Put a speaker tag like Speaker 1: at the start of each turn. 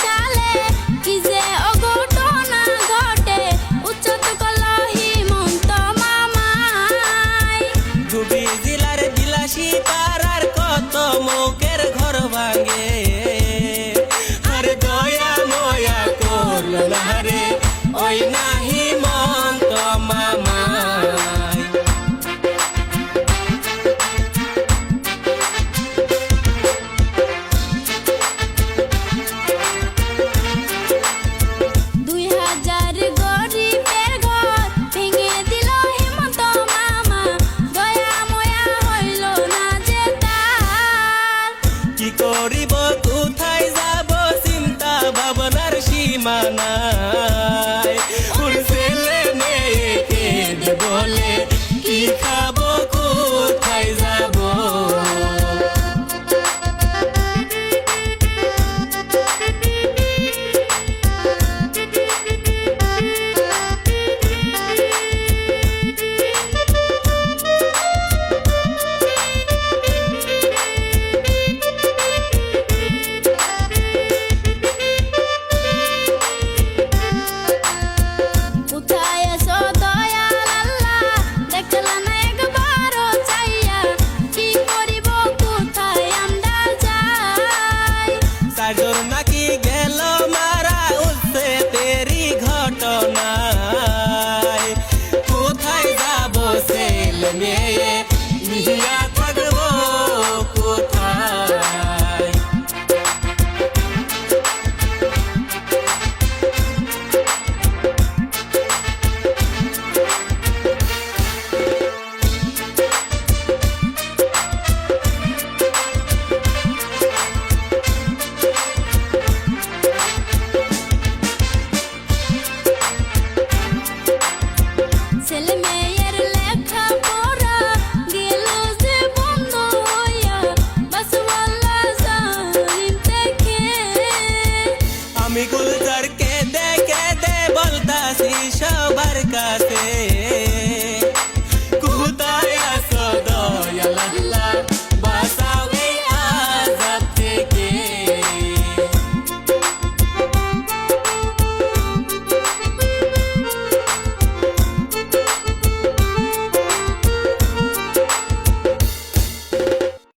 Speaker 1: সালে কি যে অঘটনা ঘটে উচ্চত করল হিমন্ত মামাই।
Speaker 2: ধুবড়ী জেলার বিলাসী পাড়ার কত মুখের ঘর ভাঙে, আরে দয়া ময়া করলো না রে ওই না হিমন্ত মামাই।
Speaker 1: 2000 গরিবের ঘর ভেঙে দিল হিমন্ত মামা, দয়া ময়া হইল না যে তার।
Speaker 2: কি করিব কোথায় যাব চিন্তা ভাবনার সীমা নাই, ওর ছেলে মেয়ে কেঁদে বলে কি খাবো কোথায় যাব।
Speaker 1: কোথায় আছো দয়াল আল্লাহ, দেখলা না একবারও চাইয়া, কি করিব কোথায় আমরা যাই।
Speaker 2: চারজন নাকি গেল